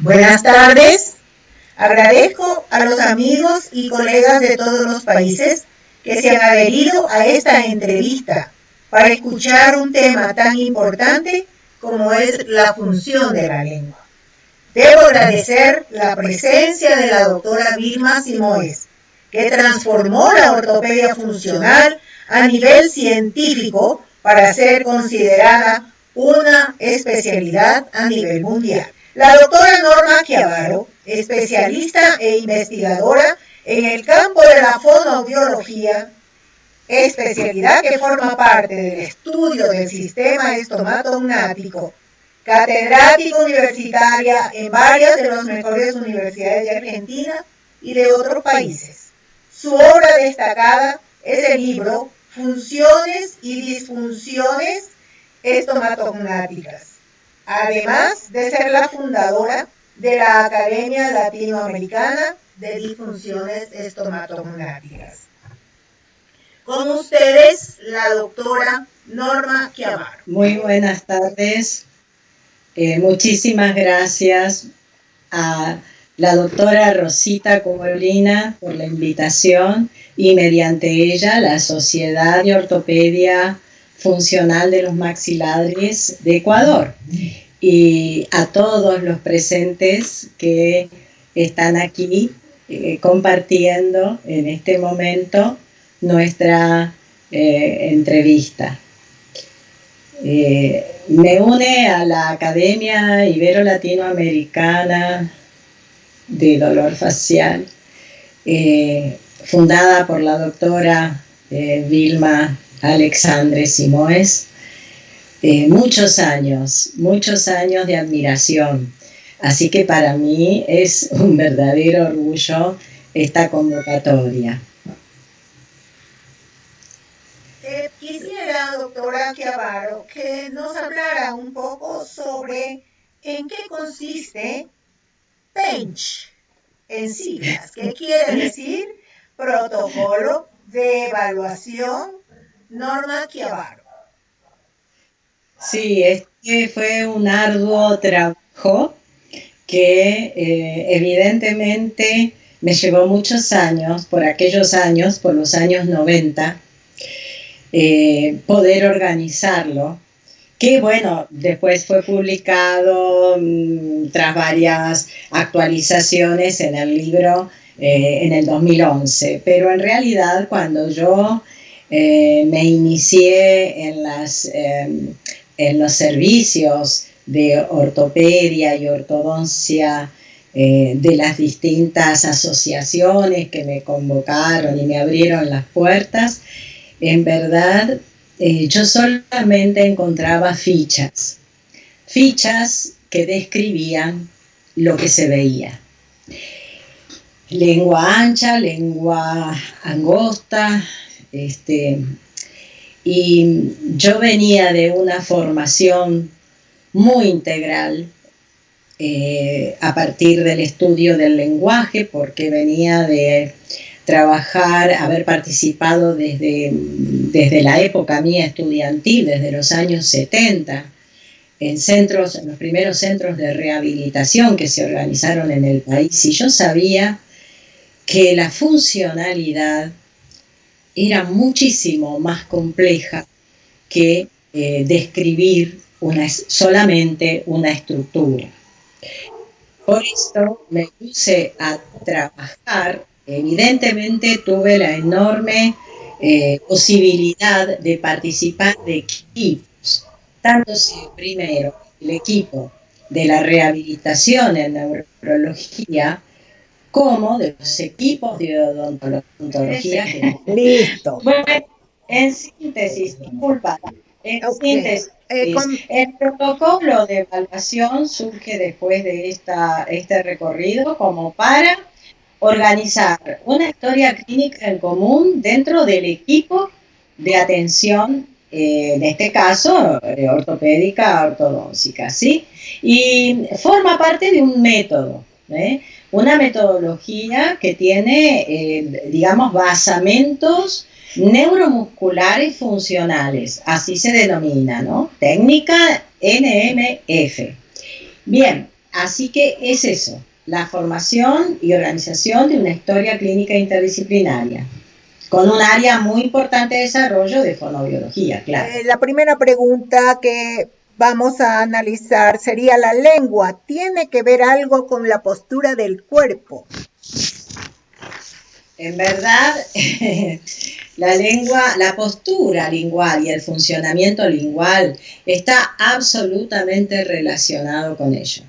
Buenas tardes. Agradezco a los amigos y colegas de todos los países que se han adherido a esta entrevista para escuchar un tema tan importante como es la función de la lengua. Debo agradecer la presencia de la doctora Vilma Simoes, que transformó la ortopedia funcional a nivel científico para ser considerada una especialidad a nivel mundial. La doctora Norma Chiavaro, especialista e investigadora en el campo de la fonoaudiología, especialidad que forma parte del estudio del sistema estomatognático, catedrática universitaria en varias de las mejores universidades de Argentina y de otros países. Su obra destacada es el libro Funciones y disfunciones estomatognáticas, además de ser la fundadora de la Academia Latinoamericana de Disfunciones Estomatognáticas. Con ustedes, la doctora Norma Chiavaro. Muy buenas tardes. Muchísimas gracias a la doctora Rosita Cobolina por la invitación y mediante ella la Sociedad de Ortopedia Funcional de los Maxilares de Ecuador y a todos los presentes que están aquí compartiendo en este momento nuestra entrevista. Me une a la Academia Ibero-Latinoamericana de Dolor Facial, fundada por la doctora Vilma Alexandre Simoes. Muchos años de admiración. Así que para mí es un verdadero orgullo esta convocatoria. Quisiera, doctora Chiavaro, que nos hablara un poco sobre en qué consiste PENCH en siglas. ¿Qué quiere decir? Protocolo de Evaluación Norma Chiavaro. Sí, este fue un arduo trabajo que evidentemente me llevó muchos años, por los años 90, poder organizarlo, que bueno, después fue publicado tras varias actualizaciones en el libro en el 2011, pero en realidad cuando yo me inicié en los servicios de ortopedia y ortodoncia de las distintas asociaciones que me convocaron y me abrieron las puertas, en verdad yo solamente encontraba fichas que describían lo que se veía. Lengua ancha, lengua angosta, y yo venía de una formación muy integral a partir del estudio del lenguaje, porque venía de trabajar, haber participado desde la época mía estudiantil, desde los años 70, en los primeros centros de rehabilitación que se organizaron en el país, y yo sabía que la funcionalidad era muchísimo más compleja que describir solamente una estructura. Por esto me puse a trabajar. Evidentemente tuve la enorme posibilidad de participar de equipos, tanto si primero el equipo de la rehabilitación en neurología, como de los equipos de odontología. Listo. Bueno, en síntesis, disculpa, síntesis, el protocolo de evaluación surge después de este recorrido como para organizar una historia clínica en común dentro del equipo de atención, en este caso, ortopédica, ortodóntica, ¿sí? Y forma parte de un método, una metodología que tiene, basamentos neuromusculares funcionales, así se denomina, ¿no? Técnica NMF. Bien, Así que es eso, la formación y organización de una historia clínica interdisciplinaria, con un área muy importante de desarrollo de fonoaudiología, claro. La primera pregunta que vamos a analizar sería: ¿la lengua tiene que ver algo con la postura del cuerpo? En verdad, la lengua, la postura lingual y el funcionamiento lingual está absolutamente relacionado con ello.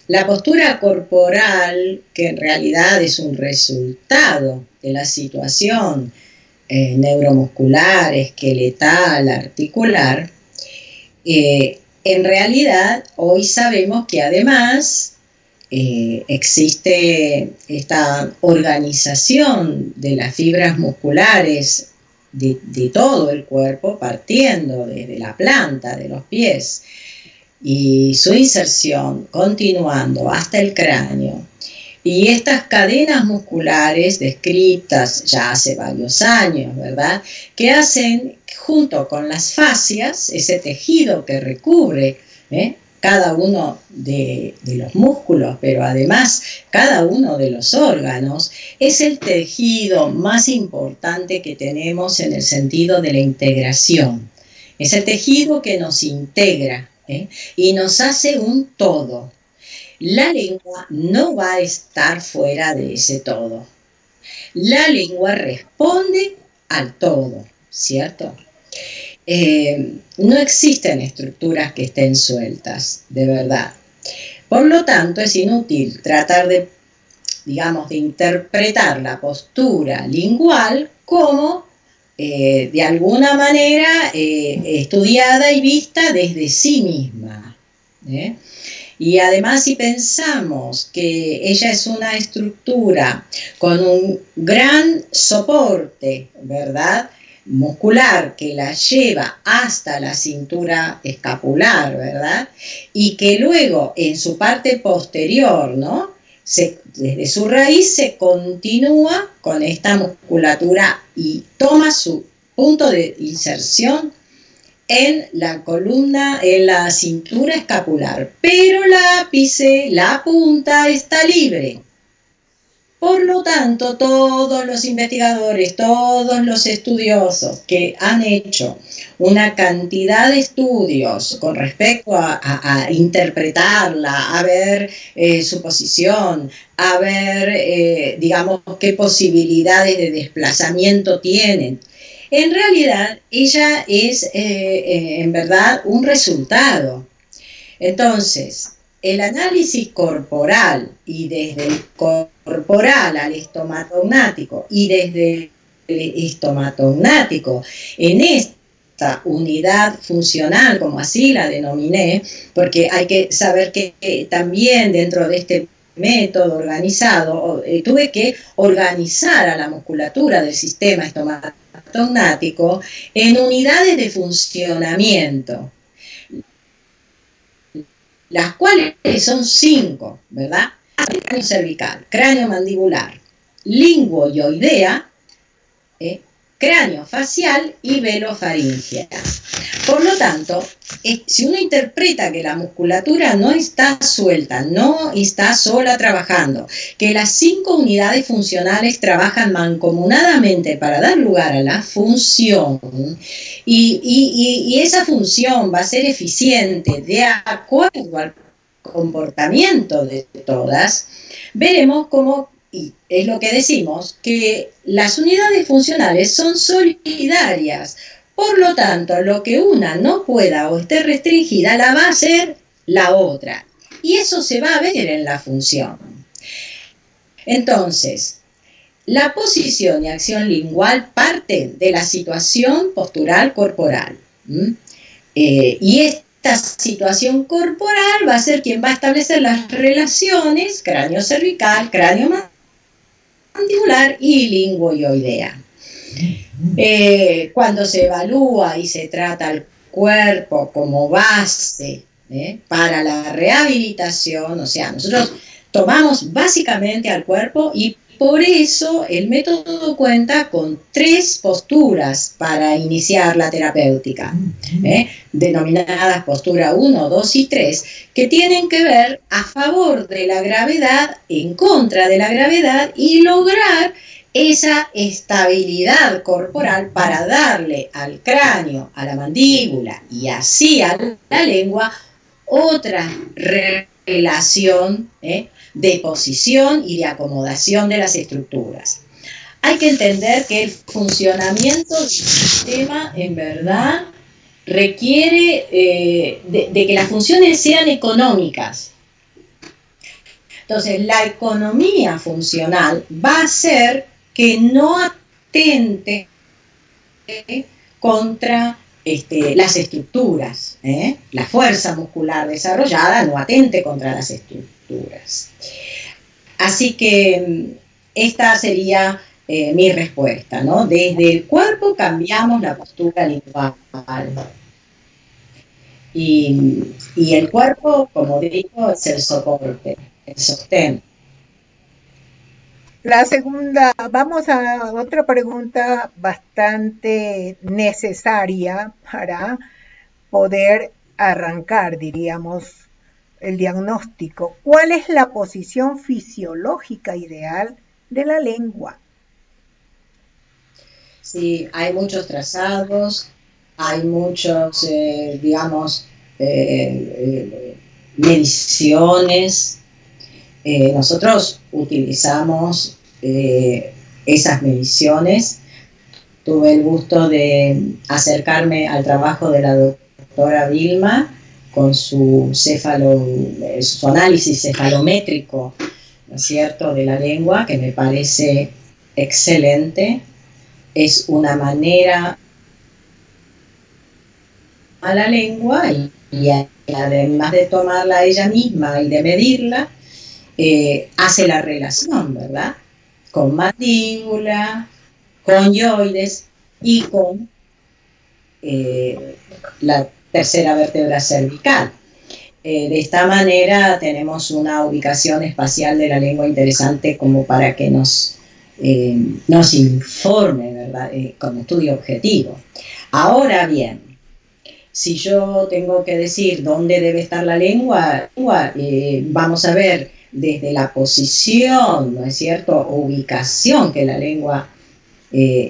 La postura corporal, que en realidad es un resultado de la situación neuromuscular, esqueletal, articular, en realidad hoy sabemos que además existe esta organización de las fibras musculares de todo el cuerpo, partiendo desde la planta de los pies y su inserción continuando hasta el cráneo. Y estas cadenas musculares descritas ya hace varios años, ¿verdad?, que hacen, junto con las fascias, ese tejido que recubre cada uno de los músculos, pero además cada uno de los órganos, es el tejido más importante que tenemos en el sentido de la integración. Es el tejido que nos integra y nos hace un todo. La lengua no va a estar fuera de ese todo. La lengua responde al todo, ¿cierto? No existen estructuras que estén sueltas, de verdad. Por lo tanto, es inútil tratar de, digamos, de interpretar la postura lingual como de alguna manera estudiada y vista desde sí misma. Y además, si pensamos que ella es una estructura con un gran soporte, ¿verdad?, muscular, que la lleva hasta la cintura escapular, ¿verdad?, y que luego en su parte posterior, ¿no?, desde su raíz se continúa con esta musculatura y toma su punto de inserción en la columna, en la cintura escapular, pero el ápice, la punta, está libre. Por lo tanto, todos los investigadores, todos los estudiosos que han hecho una cantidad de estudios con respecto a interpretarla, a ver su posición, a ver, digamos, qué posibilidades de desplazamiento tienen, en realidad ella es, en verdad, un resultado. Entonces, el análisis corporal, y desde el corporal al estomatognático, y desde el estomatognático en esta unidad funcional, como así la denominé, porque hay que saber que también dentro de este método organizado tuve que organizar a la musculatura del sistema estomatognático en unidades de funcionamiento, las cuales son 5, ¿verdad? Cráneo cervical, cráneo mandibular, linguoidea, cráneo facial y velofaringea. Por lo tanto, si uno interpreta que la musculatura no está suelta, no está sola trabajando, que las 5 unidades funcionales trabajan mancomunadamente para dar lugar a la función, y esa función va a ser eficiente de acuerdo al comportamiento de todas, veremos cómo, y es lo que decimos, que las unidades funcionales son solidarias. Por lo tanto, lo que una no pueda o esté restringida, la va a hacer la otra. Y eso se va a ver en la función. Entonces, la posición y acción lingual parten de la situación postural corporal. Y esta situación corporal va a ser quien va a establecer las relaciones cráneo cervical, cráneo mandibular y linguoidea. Cuando se evalúa y se trata al cuerpo como base para la rehabilitación, o sea, nosotros tomamos básicamente al cuerpo y por eso el método cuenta con 3 posturas para iniciar la terapéutica, denominadas postura 1, 2 y 3, que tienen que ver a favor de la gravedad, en contra de la gravedad y lograr esa estabilidad corporal para darle al cráneo, a la mandíbula y así a la lengua otra relación de posición y de acomodación de las estructuras. Hay que entender que el funcionamiento del sistema en verdad requiere de que las funciones sean económicas. Entonces, la economía funcional va a ser que no atente contra las estructuras, la fuerza muscular desarrollada no atente contra las estructuras. Así que esta sería mi respuesta, ¿no? Desde el cuerpo cambiamos la postura lingual. Y el cuerpo, como digo, es el soporte, el sostén. La segunda, vamos a otra pregunta bastante necesaria para poder arrancar, diríamos, el diagnóstico. ¿Cuál es la posición fisiológica ideal de la lengua? Sí, hay muchos trazados, hay muchos, mediciones. Nosotros utilizamos esas mediciones. Tuve el gusto de acercarme al trabajo de la doctora Vilma con su análisis cefalométrico, ¿no es cierto?, de la lengua, que me parece excelente. Es una manera a la lengua y además de tomarla ella misma y de medirla, hace la relación, ¿verdad?, con mandíbula, con yoides y con la tercera vértebra cervical. De esta manera tenemos una ubicación espacial de la lengua interesante como para que nos informe, ¿verdad?, como estudio objetivo. Ahora bien, si yo tengo que decir dónde debe estar la lengua, vamos a ver desde la posición, ¿no es cierto?, o ubicación que la lengua,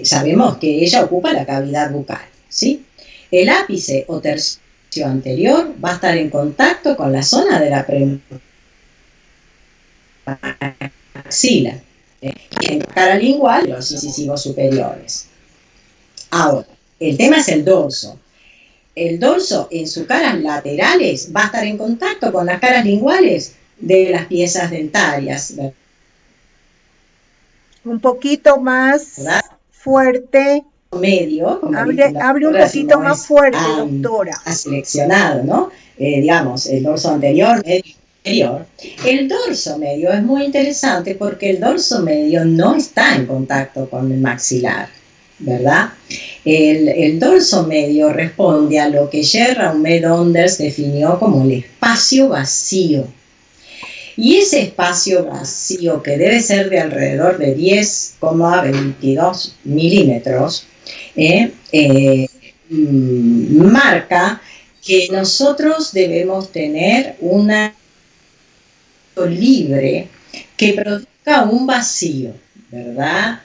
sabemos que ella ocupa la cavidad bucal, ¿sí? El ápice o tercio anterior va a estar en contacto con la zona de la premaxila, y en la cara lingual los incisivos superiores. Ahora, el tema es el dorso. El dorso en sus caras laterales va a estar en contacto con las caras linguales de las piezas dentarias. Un poquito más, ¿verdad?, fuerte. Medio, hable un poquito más fuerte, doctora. Ha seleccionado, ¿no? El dorso anterior, medio, inferior. El dorso medio es muy interesante porque el dorso medio no está en contacto con el maxilar, ¿verdad? El dorso medio responde a lo que Gerard Onders definió como el espacio vacío. Y ese espacio vacío, que debe ser de alrededor de 10,22 milímetros, marca que nosotros debemos tener una libre que produzca un vacío, ¿verdad?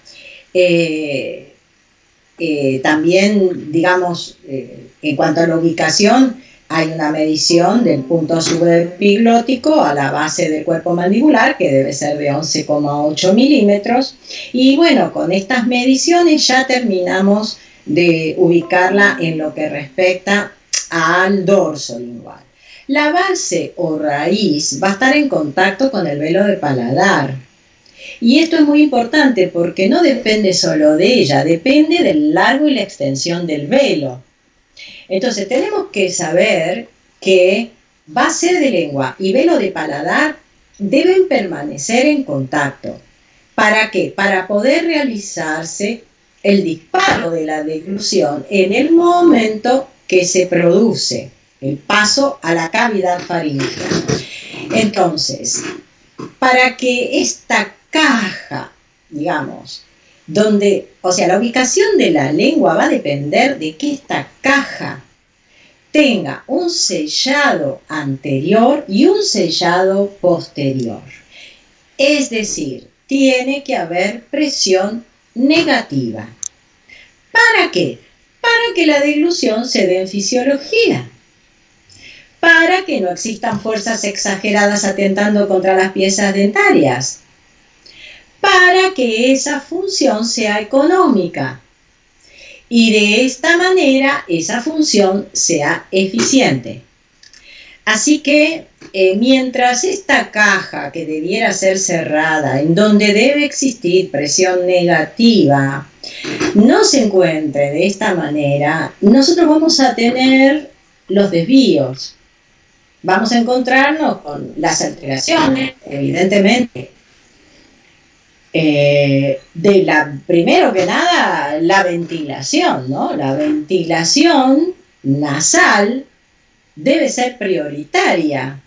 También, digamos, en cuanto a la ubicación, hay una medición del punto subepiglótico a la base del cuerpo mandibular, que debe ser de 11,8 milímetros. Y bueno, con estas mediciones ya terminamos de ubicarla en lo que respecta al dorso lingual. La base o raíz va a estar en contacto con el velo de paladar. Y esto es muy importante porque no depende solo de ella, depende del largo y la extensión del velo. Entonces tenemos que saber que base de lengua y velo de paladar deben permanecer en contacto. ¿Para qué? Para poder realizarse el disparo de la deglución en el momento que se produce el paso a la cavidad faríngea. Entonces, para que esta caja digamos, donde, o sea, la ubicación de la lengua va a depender de que esta caja tenga un sellado anterior y un sellado posterior. Es decir, tiene que haber presión negativa. ¿Para qué? Para que la deglución se dé en fisiología. Para que no existan fuerzas exageradas atentando contra las piezas dentarias. Para que esa función sea económica y de esta manera esa función sea eficiente. Así que mientras esta caja, que debiera ser cerrada, en donde debe existir presión negativa, no se encuentre de esta manera, nosotros vamos a tener los desvíos. Vamos a encontrarnos con las alteraciones, evidentemente, primero que nada, la ventilación, ¿no? La ventilación nasal debe ser prioritaria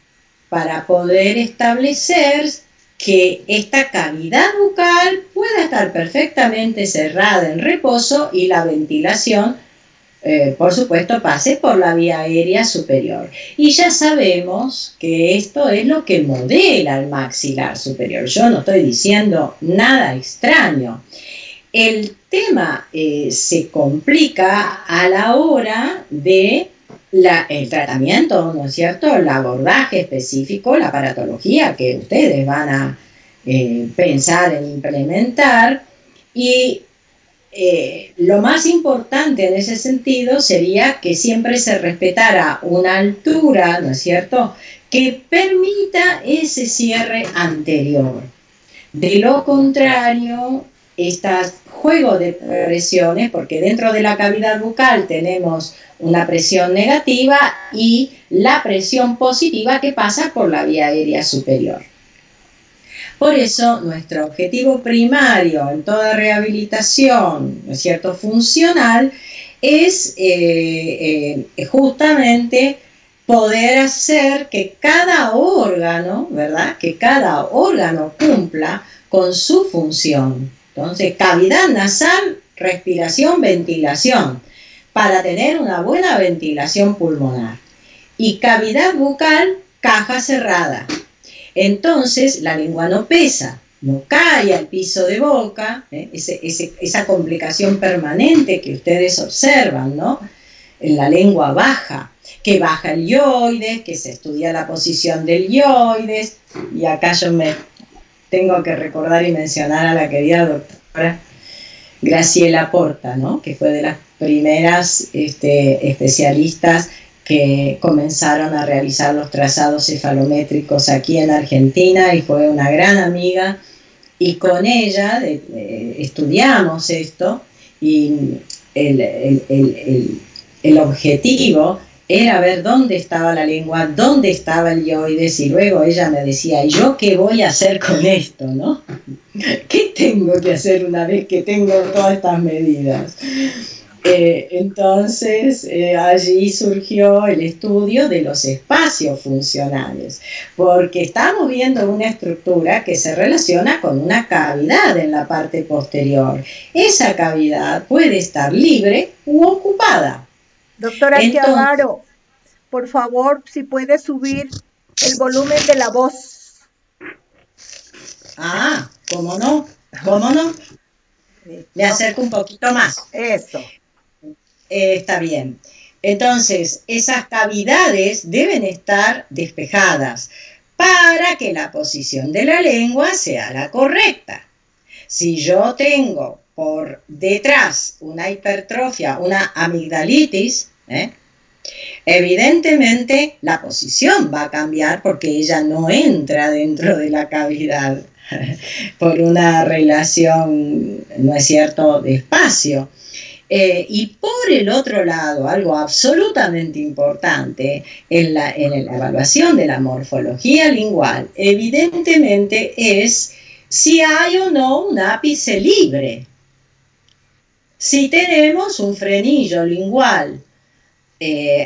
para poder establecer que esta cavidad bucal pueda estar perfectamente cerrada en reposo y la ventilación, por supuesto, pase por la vía aérea superior. Y ya sabemos que esto es lo que modela el maxilar superior. Yo no estoy diciendo nada extraño. El tema se complica a la hora de el tratamiento, ¿no es cierto?, el abordaje específico, la aparatología que ustedes van a pensar en implementar, y lo más importante en ese sentido sería que siempre se respetara una altura, ¿no es cierto?, que permita ese cierre anterior. De lo contrario, este juego de presiones, porque dentro de la cavidad bucal tenemos una presión negativa y la presión positiva que pasa por la vía aérea superior. Por eso, nuestro objetivo primario en toda rehabilitación, ¿no es cierto?, funcional, es justamente poder hacer que cada órgano, ¿verdad?, que cada órgano cumpla con su función. Entonces, cavidad nasal, respiración, ventilación, para tener una buena ventilación pulmonar. Y cavidad bucal, caja cerrada. Entonces, la lengua no pesa, no cae al piso de boca, esa complicación permanente que ustedes observan, ¿no?, en la lengua baja, que baja el yoides, que se estudia la posición del yoides, y acá yo me tengo que recordar y mencionar a la querida doctora Graciela Porta, ¿no?, que fue de las primeras especialistas que comenzaron a realizar los trazados cefalométricos aquí en Argentina, y fue una gran amiga, y con ella estudiamos esto, y el objetivo era ver dónde estaba la lengua, dónde estaba el yoides, y luego ella me decía, ¿y yo qué voy a hacer con esto, no? ¿Qué tengo que hacer una vez que tengo todas estas medidas? Entonces, allí surgió el estudio de los espacios funcionales, porque estamos viendo una estructura que se relaciona con una cavidad en la parte posterior. Esa cavidad puede estar libre u ocupada. Doctora Chiavaro, por favor, si puede subir el volumen de la voz. Ah, ¿cómo no? ¿Cómo no? Me acerco un poquito más. Eso. Está bien. Entonces, esas cavidades deben estar despejadas para que la posición de la lengua sea la correcta. Si yo tengo por detrás una hipertrofia, una amigdalitis, evidentemente la posición va a cambiar porque ella no entra dentro de la cavidad por una relación, ¿no es cierto?, de espacio. Y por el otro lado, algo absolutamente importante en la evaluación de la morfología lingual, evidentemente es si hay o no un ápice libre. Si tenemos un frenillo lingual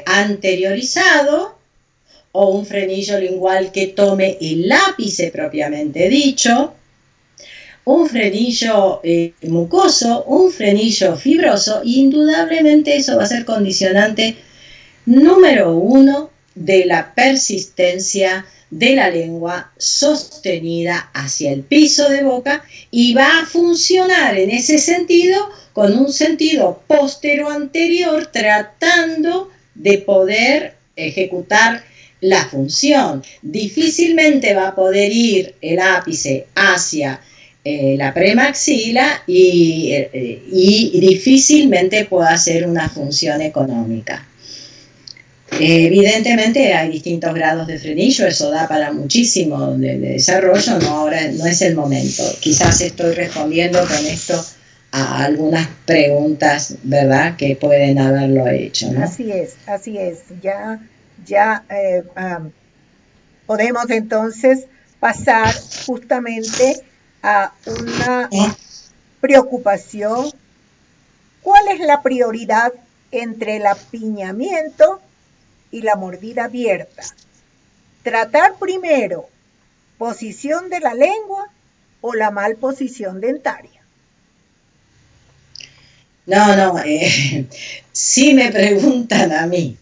anteriorizado, o un frenillo lingual que tome el ápice propiamente dicho, un frenillo mucoso, un frenillo fibroso, y indudablemente eso va a ser condicionante número 1 de la persistencia de la lengua sostenida hacia el piso de boca, y va a funcionar en ese sentido con un sentido postero-anterior, tratando de poder ejecutar la función. Difícilmente va a poder ir el ápice hacia la premaxila y difícilmente pueda hacer una función económica. Evidentemente hay distintos grados de frenillo, eso da para muchísimo de desarrollo, ahora no es el momento. Quizás estoy respondiendo con esto a algunas preguntas, ¿verdad?, que pueden haberlo hecho, ¿no? Así es. Ya podemos entonces pasar justamente a una preocupación. ¿Cuál es la prioridad entre el apiñamiento y la mordida abierta? ¿Tratar primero posición de la lengua o la malposición dentaria? Si me preguntan a mí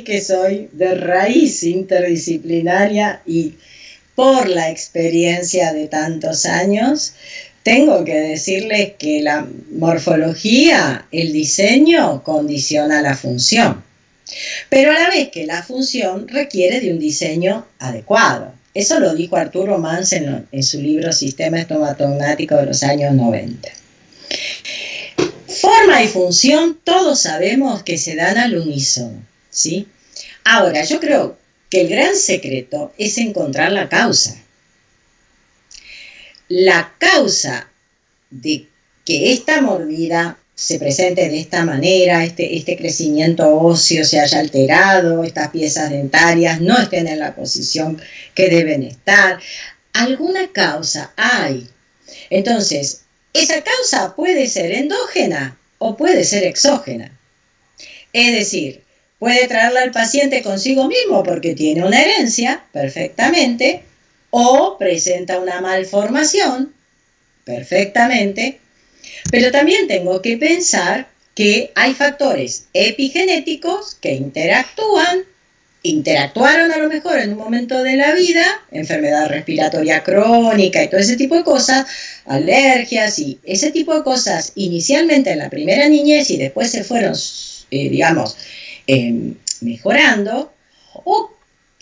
que soy de raíz interdisciplinaria y por la experiencia de tantos años, tengo que decirles que la morfología, el diseño, condiciona la función. Pero a la vez que la función requiere de un diseño adecuado. Eso lo dijo Arturo Mans en su libro Sistema Estomatognático de los años 90. Forma y función, todos sabemos que se dan al unísono, ¿sí? Ahora, yo creo que el gran secreto es encontrar la causa. La causa de que esta mordida se presente de esta manera, este crecimiento óseo se haya alterado, estas piezas dentarias no estén en la posición que deben estar. Alguna causa hay. Entonces, esa causa puede ser endógena o puede ser exógena. Es decir, puede traerla al paciente consigo mismo porque tiene una herencia, perfectamente, o presenta una malformación, perfectamente, pero también tengo que pensar que hay factores epigenéticos que interactuaron a lo mejor en un momento de la vida, enfermedad respiratoria crónica y todo ese tipo de cosas, alergias y ese tipo de cosas inicialmente en la primera niñez y después se fueron, mejorando, o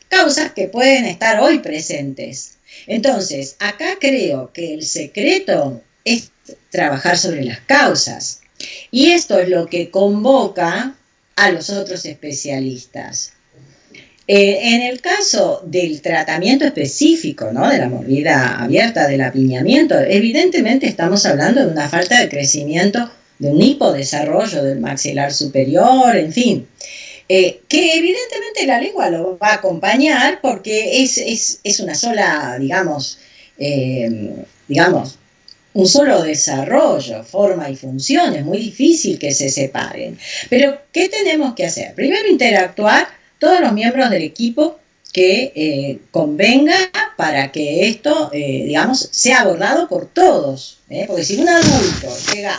causas que pueden estar hoy presentes. Entonces, acá creo que el secreto es trabajar sobre las causas. Y esto es lo que convoca a los otros especialistas. En el caso del tratamiento específico, ¿no?, de la mordida abierta, del apiñamiento, evidentemente estamos hablando de una falta de crecimiento, de un hipodesarrollo del maxilar superior, en fin. Que evidentemente la lengua lo va a acompañar porque es una sola, digamos, un solo desarrollo, forma y función, es muy difícil que se separen. Pero, ¿qué tenemos que hacer? Primero, interactuar todos los miembros del equipo que convenga para que esto, sea abordado por todos. Porque si un adulto llega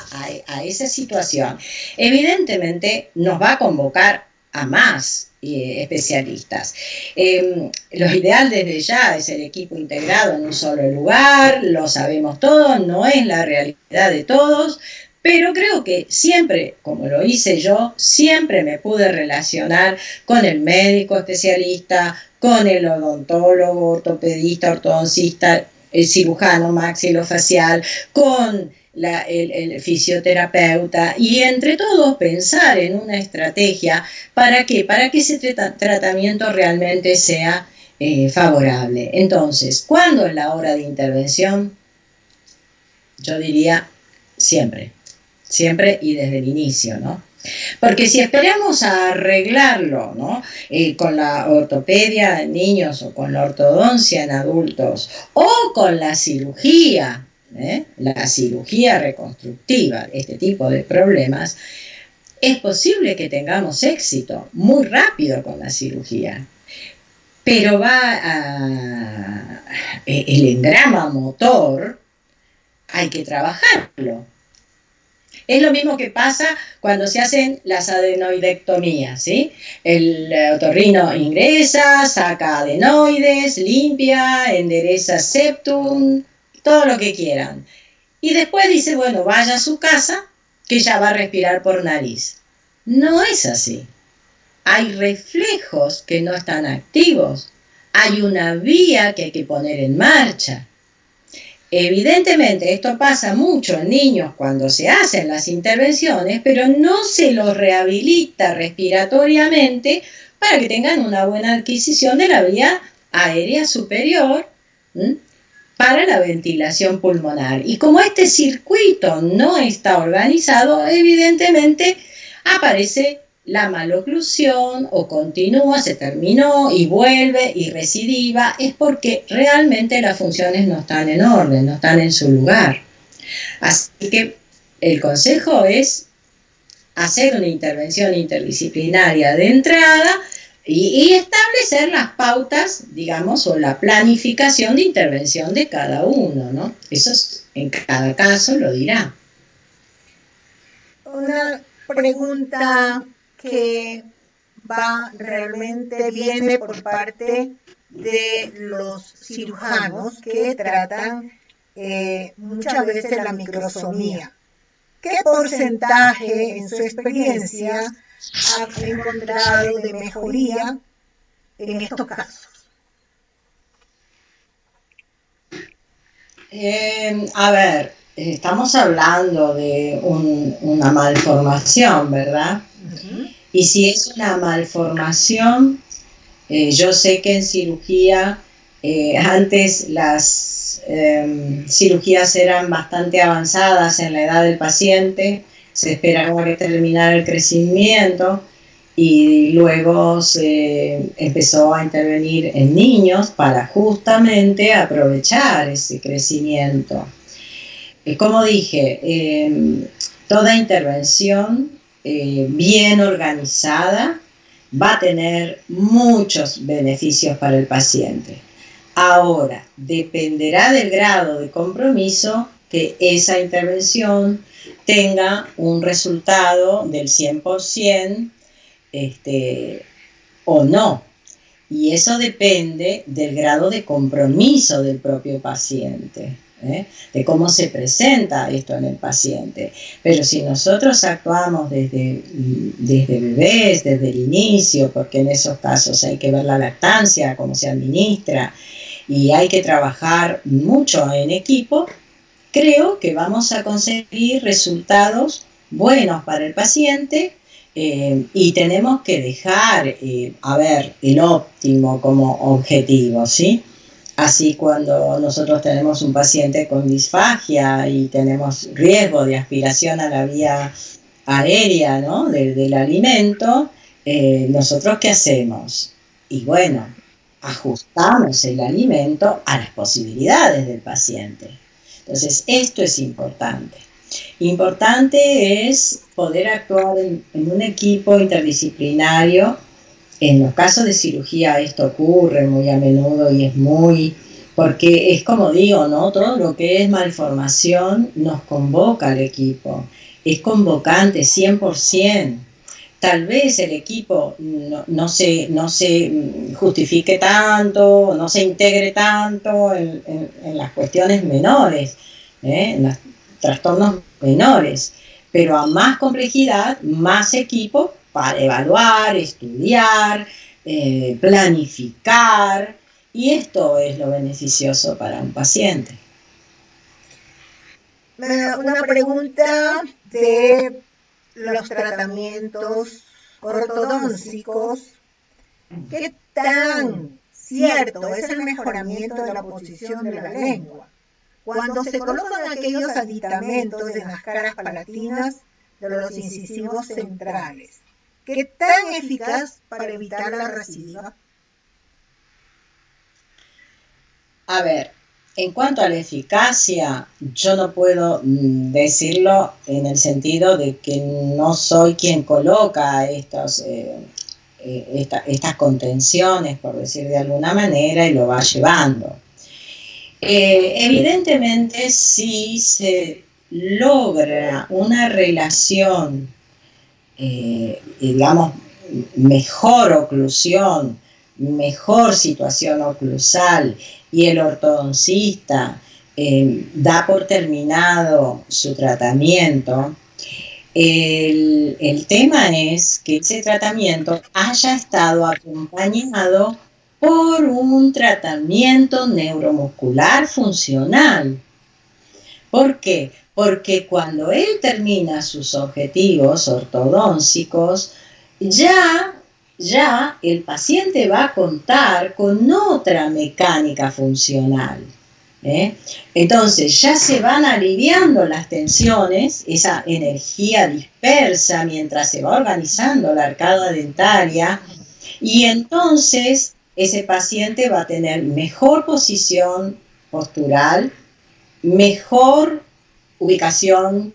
a esa situación, evidentemente nos va a convocar a más especialistas. Lo ideal desde ya es el equipo integrado en un solo lugar, lo sabemos todos, no es la realidad de todos, pero creo que siempre, como lo hice yo, siempre me pude relacionar con el médico especialista, con el odontólogo, ortopedista, ortodoncista, el cirujano maxilofacial, con el fisioterapeuta, y entre todos pensar en una estrategia para que ese tratamiento realmente sea favorable. Entonces, ¿cuándo es la hora de intervención? Yo diría siempre y desde el inicio, ¿no? Porque si esperamos a arreglarlo, ¿no?, con la ortopedia en niños o con la ortodoncia en adultos o con la cirugía reconstructiva, este tipo de problemas, es posible que tengamos éxito muy rápido con la cirugía, pero el engrama motor hay que trabajarlo. Es lo mismo que pasa cuando se hacen las adenoidectomías, ¿sí? El otorrino ingresa, saca adenoides, limpia, endereza septum, todo lo que quieran. Y después dice, bueno, vaya a su casa, que ya va a respirar por nariz. No es así. Hay reflejos que no están activos. Hay una vía que hay que poner en marcha. Evidentemente esto pasa mucho en niños cuando se hacen las intervenciones, pero no se los rehabilita respiratoriamente para que tengan una buena adquisición de la vía aérea superior para la ventilación pulmonar. Y como este circuito no está organizado, evidentemente aparece la maloclusión o continúa, se terminó y vuelve y recidiva, es porque realmente las funciones no están en orden, no están en su lugar. Así que el consejo es hacer una intervención interdisciplinaria de entrada y establecer las pautas, digamos, o la planificación de intervención de cada uno, ¿no? Eso en cada caso lo dirá. Una pregunta que viene por parte de los cirujanos que tratan muchas veces la microsomía. ¿Qué porcentaje en su experiencia ha encontrado de mejoría en estos casos? A ver, estamos hablando de una malformación, ¿verdad? Uh-huh. Y si es una malformación, yo sé que en cirugía, antes las cirugías eran bastante avanzadas en la edad del paciente, se esperaba que terminara el crecimiento y luego se empezó a intervenir en niños para justamente aprovechar ese crecimiento. Como dije, toda intervención bien organizada va a tener muchos beneficios para el paciente. Ahora, dependerá del grado de compromiso que esa intervención tenga un resultado del 100% o no. Y eso depende del grado de compromiso del propio paciente, de cómo se presenta esto en el paciente. Pero si nosotros actuamos desde bebés, desde el inicio, porque en esos casos hay que ver la lactancia, cómo se administra, y hay que trabajar mucho en equipo, creo que vamos a conseguir resultados buenos para el paciente. Y tenemos que dejar, el óptimo como objetivo, ¿sí? Así cuando nosotros tenemos un paciente con disfagia y tenemos riesgo de aspiración a la vía aérea, ¿no? del alimento, ¿nosotros qué hacemos? Y bueno, ajustamos el alimento a las posibilidades del paciente. Entonces, esto es importante. Importante es poder actuar en un equipo interdisciplinario. En los casos de cirugía esto ocurre muy a menudo y es porque es como digo, ¿no? Todo lo que es malformación nos convoca al equipo. Es convocante 100%. Tal vez el equipo no se justifique tanto, no se integre tanto en las cuestiones menores, en los trastornos menores, pero a más complejidad, más equipo para evaluar, estudiar, planificar, y esto es lo beneficioso para un paciente. Una pregunta de los tratamientos ortodónticos. ¿Qué tan cierto es el mejoramiento de la posición de la lengua cuando se colocan aquellos aditamentos en las caras palatinas de los incisivos centrales? ¿Qué tan eficaz para evitar la recidiva? A ver, en cuanto a la eficacia, yo no puedo decirlo en el sentido de que no soy quien coloca estas contenciones, por decir de alguna manera, y lo va llevando. Evidentemente, si se logra una relación, digamos, mejor oclusión, mejor situación oclusal, y el ortodoncista da por terminado su tratamiento, el tema es que ese tratamiento haya estado acompañado por un tratamiento neuromuscular funcional. ¿Por qué? Porque cuando él termina sus objetivos ortodóncicos, ya el paciente va a contar con otra mecánica funcional. Entonces ya se van aliviando las tensiones, esa energía dispersa mientras se va organizando la arcada dentaria, y entonces ese paciente va a tener mejor posición postural, mejor ubicación,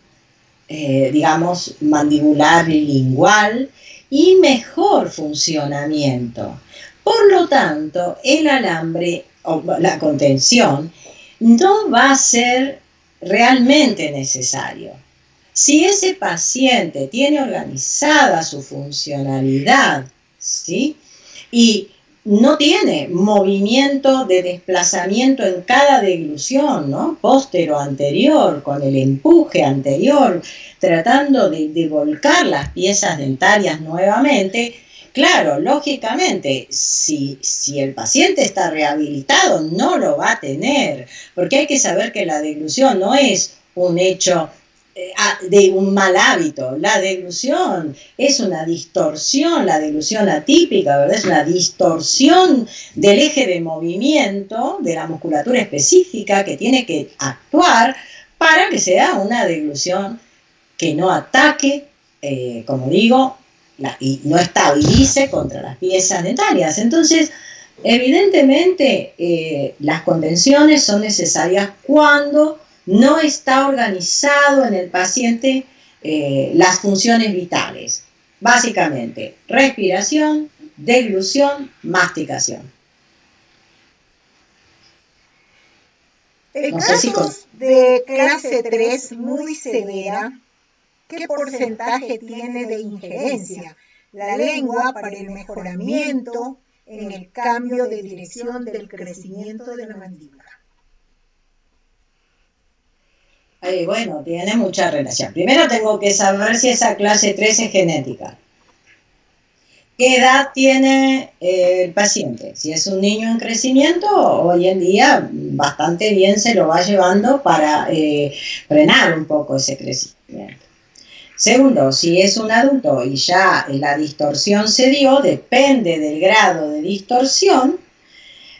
digamos, mandibular y lingual, y mejor funcionamiento. Por lo tanto, el alambre o la contención no va a ser realmente necesario. Si ese paciente tiene organizada su funcionalidad, ¿sí?, y no tiene movimiento de desplazamiento en cada deglución, ¿no?, póstero anterior, con el empuje anterior, tratando de volcar las piezas dentarias nuevamente. Claro, lógicamente, si el paciente está rehabilitado, no lo va a tener, porque hay que saber que la deglución no es un hecho de un mal hábito. La deglución es una distorsión, la deglución atípica, ¿verdad?, es una distorsión del eje de movimiento de la musculatura específica que tiene que actuar para que sea una deglución que no ataque, como digo, y no estabilice contra las piezas dentarias. Entonces, evidentemente, las contenciones son necesarias cuando no está organizado en el paciente las funciones vitales. Básicamente, respiración, deglución, masticación. En casos de clase 3 muy severa, ¿qué porcentaje tiene de injerencia la lengua para el mejoramiento en el cambio de dirección del crecimiento de la mandíbula? Bueno, tiene mucha relación. Primero tengo que saber si esa clase 3 es genética. ¿Qué edad tiene el paciente? Si es un niño en crecimiento, hoy en día bastante bien se lo va llevando para frenar un poco ese crecimiento. Segundo, si es un adulto y ya la distorsión se dio, depende del grado de distorsión,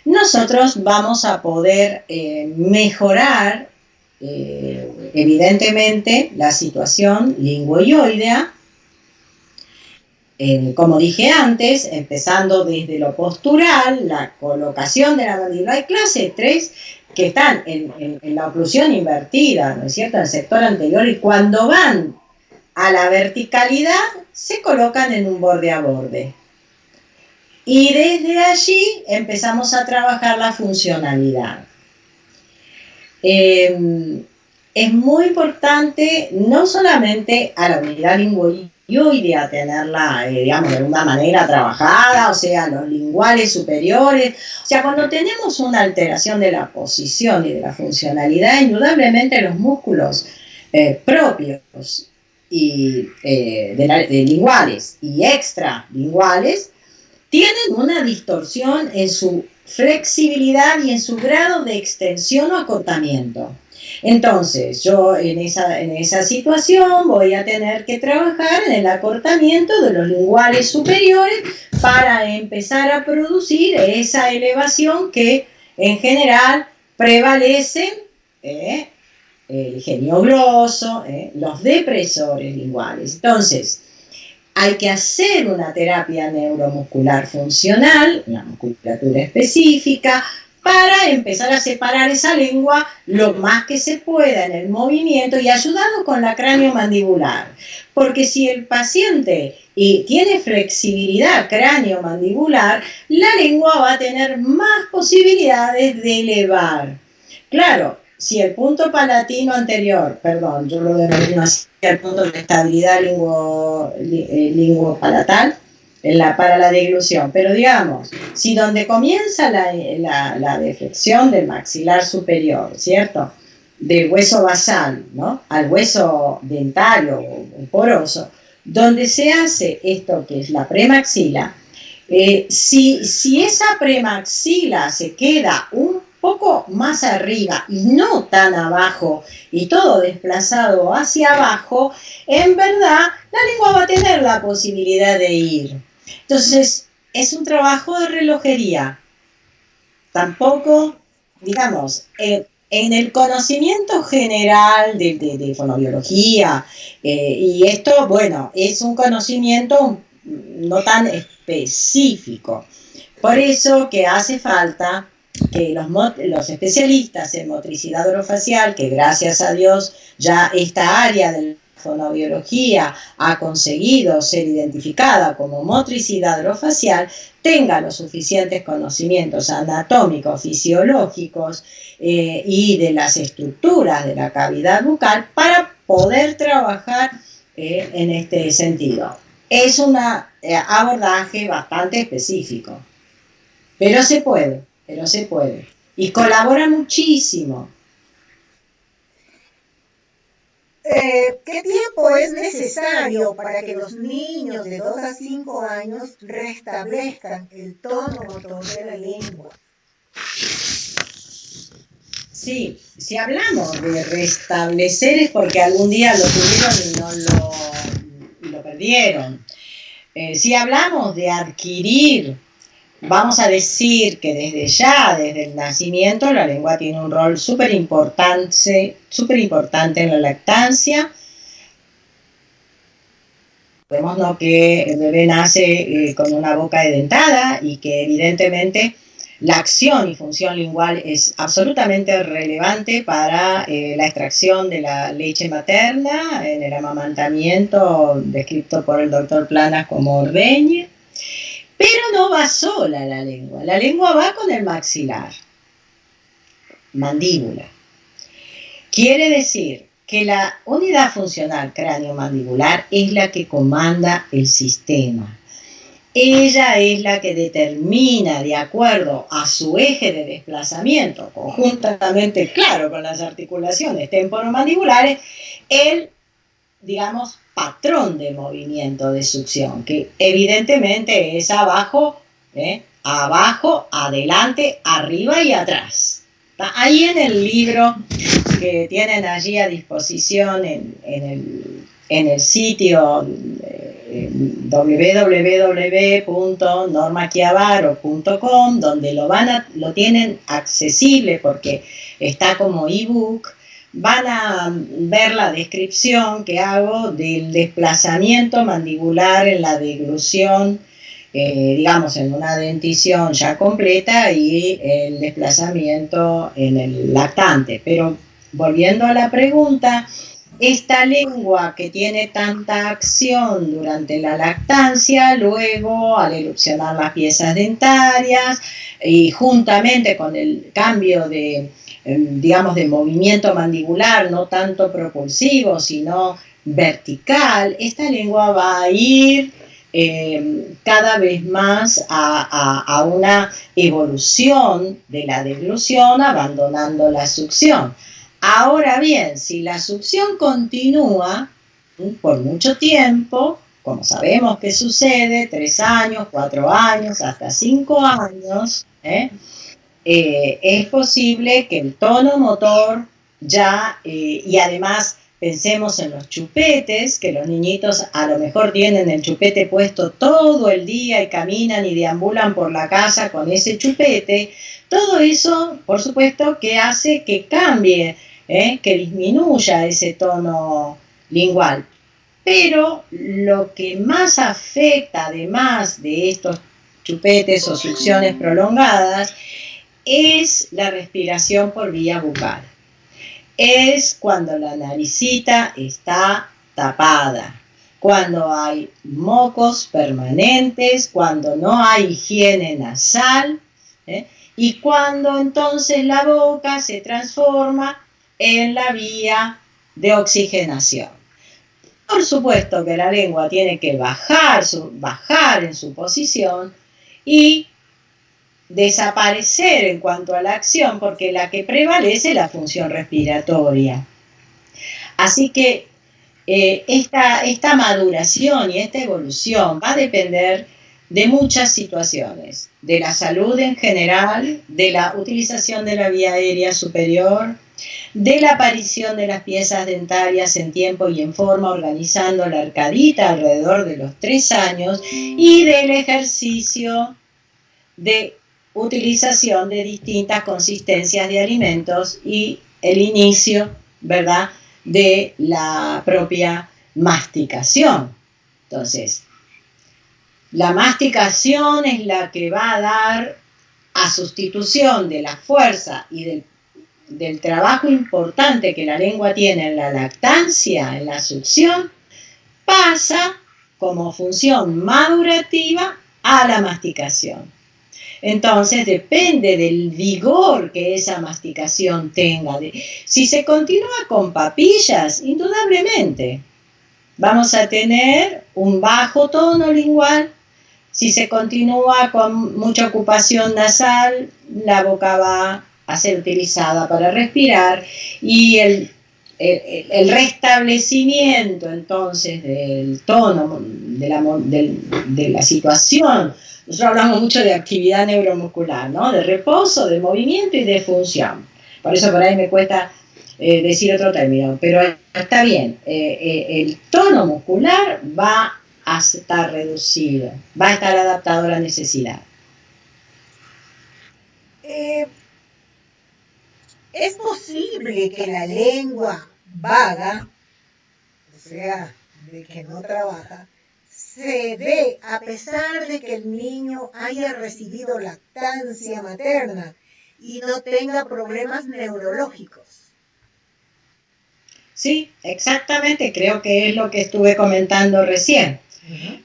nosotros vamos a poder mejorar evidentemente la situación lingüoidea, como dije antes, empezando desde lo postural, la colocación de la mandíbula. Hay clase 3 que están en la oclusión invertida, ¿no es cierto?, en el sector anterior, y cuando van a la verticalidad se colocan en un borde a borde. Y desde allí empezamos a trabajar la funcionalidad. Es muy importante no solamente a la unidad lingüoidea tenerla, digamos, de alguna manera trabajada, o sea, los linguales superiores. O sea, cuando tenemos una alteración de la posición y de la funcionalidad, indudablemente los músculos propios y de linguales y extralinguales tienen una distorsión en su flexibilidad y en su grado de extensión o acortamiento. Entonces, yo en esa situación voy a tener que trabajar en el acortamiento de los linguales superiores para empezar a producir esa elevación que en general prevalecen el genioglosso, los depresores linguales. Entonces, hay que hacer una terapia neuromuscular funcional, una musculatura específica, para empezar a separar esa lengua lo más que se pueda en el movimiento y ayudado con la cráneo-mandibular. Porque si el paciente tiene flexibilidad cráneo-mandibular, la lengua va a tener más posibilidades de elevar. Claro, si el punto palatino anterior, perdón, yo lo denomino así, el punto de estabilidad linguopalatal, para la deglución, pero digamos, si donde comienza la deflexión del maxilar superior, ¿cierto?, del hueso basal, ¿no?, al hueso dentario o poroso, donde se hace esto que es la premaxila, si esa premaxila se queda un poco más arriba y no tan abajo y todo desplazado hacia abajo, en verdad la lengua va a tener la posibilidad de ir. Entonces, es un trabajo de relojería. Tampoco, digamos, en el conocimiento general de fonobiología, y esto, bueno, es un conocimiento no tan específico. Por eso que hace falta que los especialistas en motricidad orofacial, que gracias a Dios ya esta área de la fonobiología ha conseguido ser identificada como motricidad orofacial, tengan los suficientes conocimientos anatómicos, fisiológicos y de las estructuras de la cavidad bucal para poder trabajar en este sentido. Es un abordaje bastante específico, pero se puede. Y colabora muchísimo. ¿Qué tiempo es necesario para que los niños de 2 a 5 años restablezcan el tono motor de la lengua? Sí, si hablamos de restablecer es porque algún día lo tuvieron y no lo perdieron. Si hablamos de adquirir, vamos a decir que desde el nacimiento la lengua tiene un rol súper importante en la lactancia. Vemos que el bebé nace con una boca edentada y que evidentemente la acción y función lingual es absolutamente relevante para la extracción de la leche materna en el amamantamiento descrito por el doctor Planas como ordeñe. Pero no va sola la lengua va con el maxilar, mandíbula. Quiere decir que la unidad funcional cráneo-mandibular es la que comanda el sistema. Ella es la que determina, de acuerdo a su eje de desplazamiento, conjuntamente, claro, con las articulaciones temporomandibulares, el, digamos, patrón de movimiento de succión, que evidentemente es abajo, abajo, adelante, arriba y atrás. Ahí en el libro que tienen allí a disposición en el sitio www.normachiavaro.com, donde lo tienen accesible porque está como ebook, van a ver la descripción que hago del desplazamiento mandibular en la deglución, digamos en una dentición ya completa, y el desplazamiento en el lactante. Pero volviendo a la pregunta, esta lengua que tiene tanta acción durante la lactancia, luego al erupcionar las piezas dentarias y juntamente con el cambio de movimiento mandibular, no tanto propulsivo, sino vertical, esta lengua va a ir cada vez más a una evolución de la deglución, abandonando la succión. Ahora bien, si la succión continúa por mucho tiempo, como sabemos que sucede, 3 años, 4 años, hasta 5 años, es posible que el tono motor ya, y además pensemos en los chupetes, que los niñitos a lo mejor tienen el chupete puesto todo el día y caminan y deambulan por la casa con ese chupete. Todo eso, por supuesto, que hace que cambie, que disminuya ese tono lingual. Pero lo que más afecta, además de estos chupetes o succiones prolongadas, es la respiración por vía bucal. Es cuando la naricita está tapada, cuando hay mocos permanentes, cuando no hay higiene nasal, y cuando entonces la boca se transforma en la vía de oxigenación. Por supuesto que la lengua tiene que bajar en su posición y desaparecer en cuanto a la acción, porque la que prevalece es la función respiratoria. Así que esta maduración y esta evolución va a depender de muchas situaciones, de la salud en general, de la utilización de la vía aérea superior, de la aparición de las piezas dentarias en tiempo y en forma, organizando la arcadita alrededor de los 3 años, y del ejercicio de utilización de distintas consistencias de alimentos y el inicio, ¿verdad?, de la propia masticación. Entonces, la masticación es la que va a dar, a sustitución de la fuerza y del trabajo importante que la lengua tiene en la lactancia, en la succión, pasa como función madurativa a la masticación. Entonces depende del vigor que esa masticación tenga. Si se continúa con papillas, indudablemente vamos a tener un bajo tono lingual. Si se continúa con mucha ocupación nasal, la boca va a ser utilizada para respirar, y el restablecimiento entonces del tono, de la situación. Nosotros hablamos mucho de actividad neuromuscular, ¿no? De reposo, de movimiento y de función. Por eso por ahí me cuesta decir otro término, pero está bien. El tono muscular va a estar reducido, va a estar adaptado a la necesidad. ¿Es posible que la lengua vaga, o sea, de que no trabaja, se dé a pesar de que el niño haya recibido lactancia materna y no tenga problemas neurológicos? Sí, exactamente, creo que es lo que estuve comentando recién.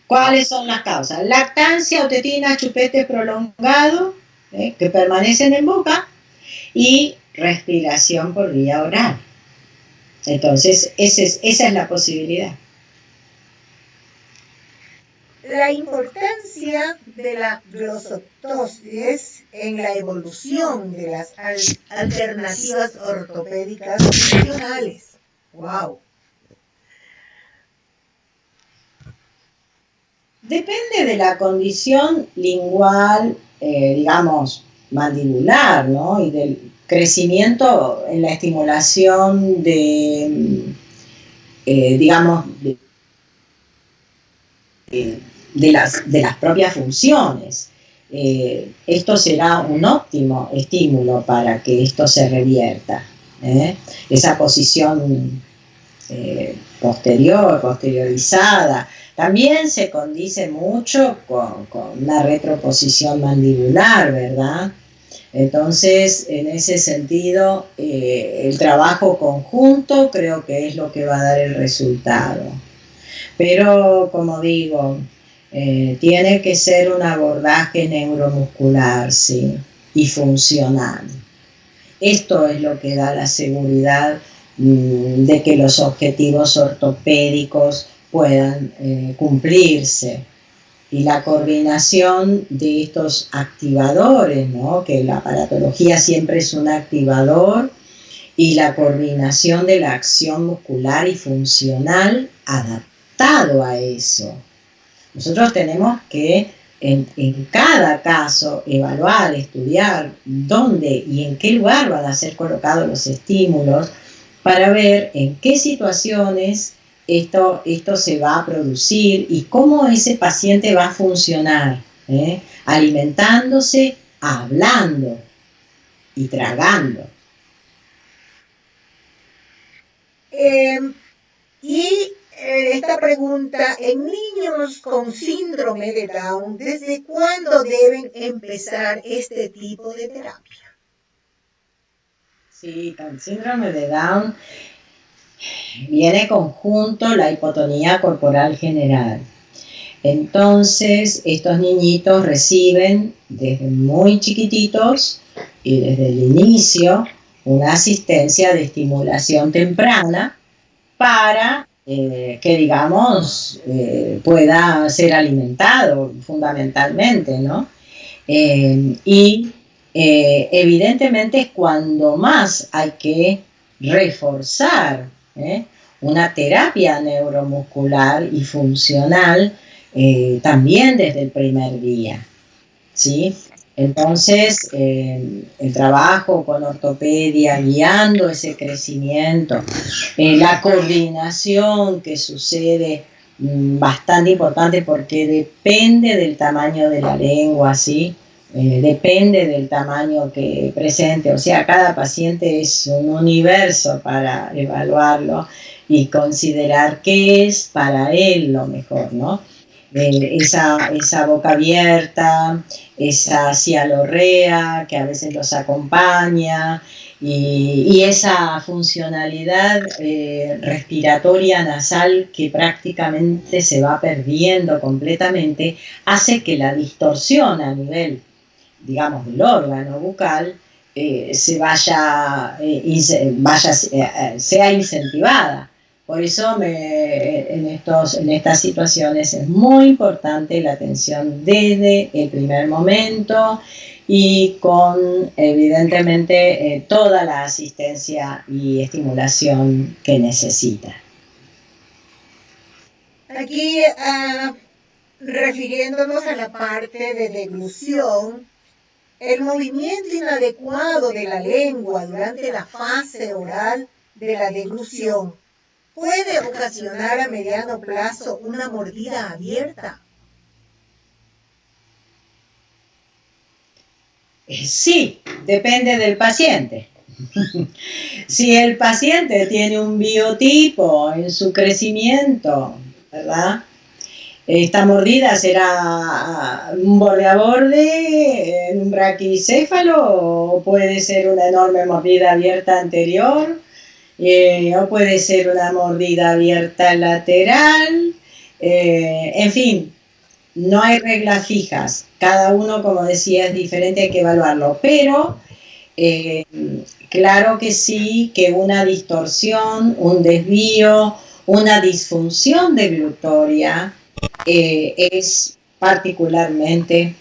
¿Cuáles son las causas? Lactancia o tetina, chupete prolongado, que permanecen en boca, y respiración por vía oral. Entonces, esa es la posibilidad. La importancia de la glosotosis en la evolución de las alternativas ortopédicas funcionales. ¡Wow! Depende de la condición lingual, digamos, mandibular, ¿no? Y del crecimiento en la estimulación digamos, de las propias funciones. Esto será un óptimo estímulo para que esto se revierta. Esa posición posteriorizada también se condice mucho con la retroposición mandibular, ¿verdad? Entonces, en ese sentido, el trabajo conjunto creo que es lo que va a dar el resultado. Pero, como digo, tiene que ser un abordaje neuromuscular, ¿sí? Y funcional. Esto es lo que da la seguridad de que los objetivos ortopédicos puedan cumplirse. Y la coordinación de estos activadores, ¿no? Que la aparatología siempre es un activador, y la coordinación de la acción muscular y funcional adaptado a eso. Nosotros tenemos que en cada caso evaluar, estudiar dónde y en qué lugar van a ser colocados los estímulos para ver en qué situaciones esto se va a producir y cómo ese paciente va a funcionar, alimentándose, hablando y tragando. Esta pregunta, en niños con síndrome de Down, ¿desde cuándo deben empezar este tipo de terapia? Sí, con síndrome de Down viene conjunto la hipotonía corporal general. Entonces, estos niñitos reciben desde muy chiquititos y desde el inicio una asistencia de estimulación temprana para que, digamos, pueda ser alimentado fundamentalmente, ¿no? Y evidentemente cuando más hay que reforzar una terapia neuromuscular y funcional también desde el primer día, ¿sí? Entonces, el trabajo con ortopedia, guiando ese crecimiento, la coordinación que sucede, bastante importante porque depende del tamaño de la lengua, ¿sí? Depende del tamaño que presente, o sea, cada paciente es un universo para evaluarlo y considerar qué es para él lo mejor, ¿no? Esa boca abierta, esa cialorrea que a veces los acompaña y esa funcionalidad respiratoria nasal que prácticamente se va perdiendo completamente, hace que la distorsión a nivel, digamos, del órgano bucal sea incentivada. Por eso en estas situaciones es muy importante la atención desde el primer momento y con, evidentemente, toda la asistencia y estimulación que necesita. Aquí, refiriéndonos a la parte de deglución, el movimiento inadecuado de la lengua durante la fase oral de la deglución puede ocasionar a mediano plazo una mordida abierta. Sí, depende del paciente. Si el paciente tiene un biotipo en su crecimiento, ¿verdad? Esta mordida será un borde a borde, un braquicéfalo, o puede ser una enorme mordida abierta anterior, o puede ser una mordida abierta lateral, en fin, no hay reglas fijas, cada uno, como decía, es diferente, hay que evaluarlo, pero claro que sí, que una distorsión, un desvío, una disfunción deglutoria es particularmente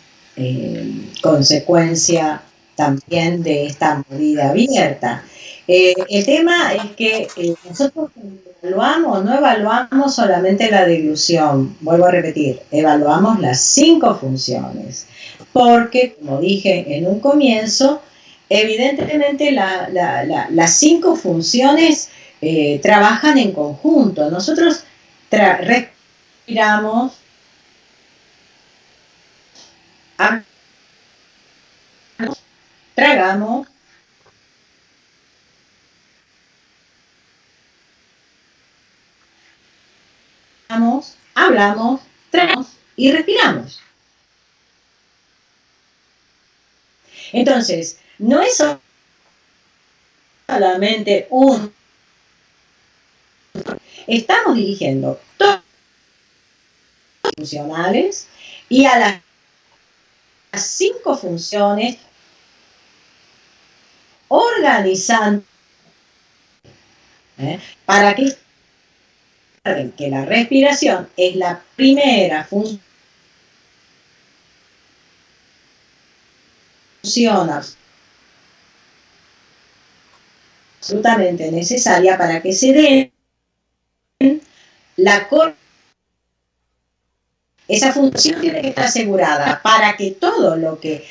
consecuencia también de esta mordida abierta. El tema es que nosotros no evaluamos solamente la deglución, vuelvo a repetir, evaluamos las 5 funciones, porque, como dije en un comienzo, evidentemente las 5 funciones trabajan en conjunto. Nosotros respiramos, tragamos, hablamos, tragamos y respiramos. Entonces, no es solamente estamos dirigiendo todas las funcionales y a las 5 funciones organizando para que la respiración es la primera función absolutamente necesaria para que se den esa función tiene que estar asegurada para que todo lo que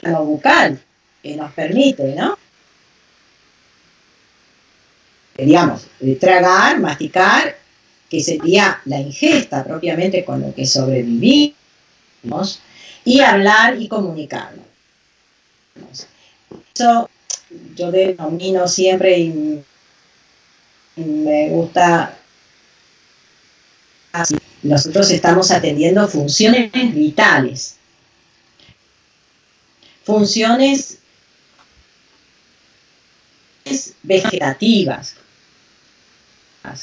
lo bucal nos permite, ¿no? Digamos, tragar, masticar, que sería la ingesta propiamente con lo que sobrevivimos, y hablar y comunicarnos. Eso yo denomino siempre y me gusta así. Nosotros estamos atendiendo funciones vitales, funciones vegetativas,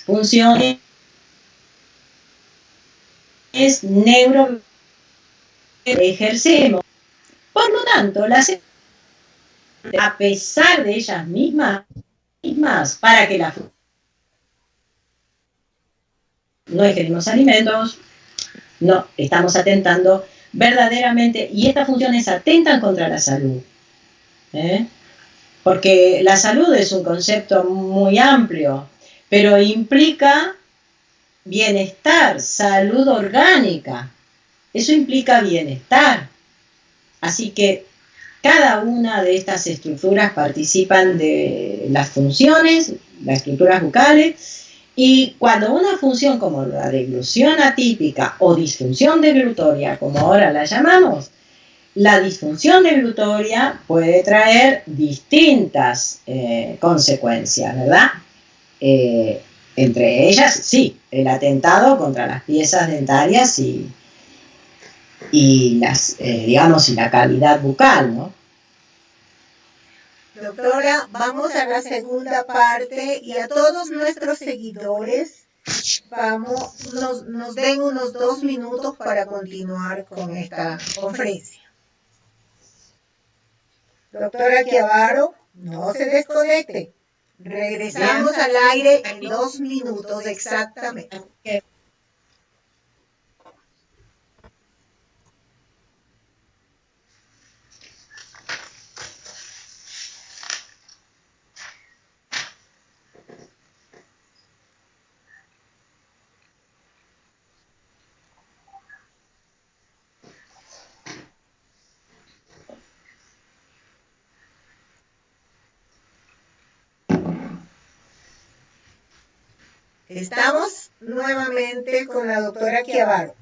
funciones neuro que ejercemos Por lo tanto, a pesar de ellas mismas para que no ingerimos alimentos, no estamos atentando verdaderamente, y estas funciones atentan contra la salud. Porque la salud es un concepto muy amplio, pero implica bienestar, salud orgánica. Eso implica bienestar. Así que cada una de estas estructuras participan de las funciones, las estructuras bucales, y cuando una función como la deglución atípica o disfunción deglutoria, como ahora la llamamos, la disfunción deglutoria puede traer distintas consecuencias, ¿verdad? Entre ellas, sí, el atentado contra las piezas dentarias y las, digamos, y la cavidad bucal, ¿no? Doctora, vamos a la segunda parte y a todos nuestros seguidores nos den unos 2 minutos para continuar con esta conferencia. Doctora Chiavaro, no se desconecte. Regresamos al aire en 2 minutos exactamente. Estamos nuevamente con la doctora Chiavaro.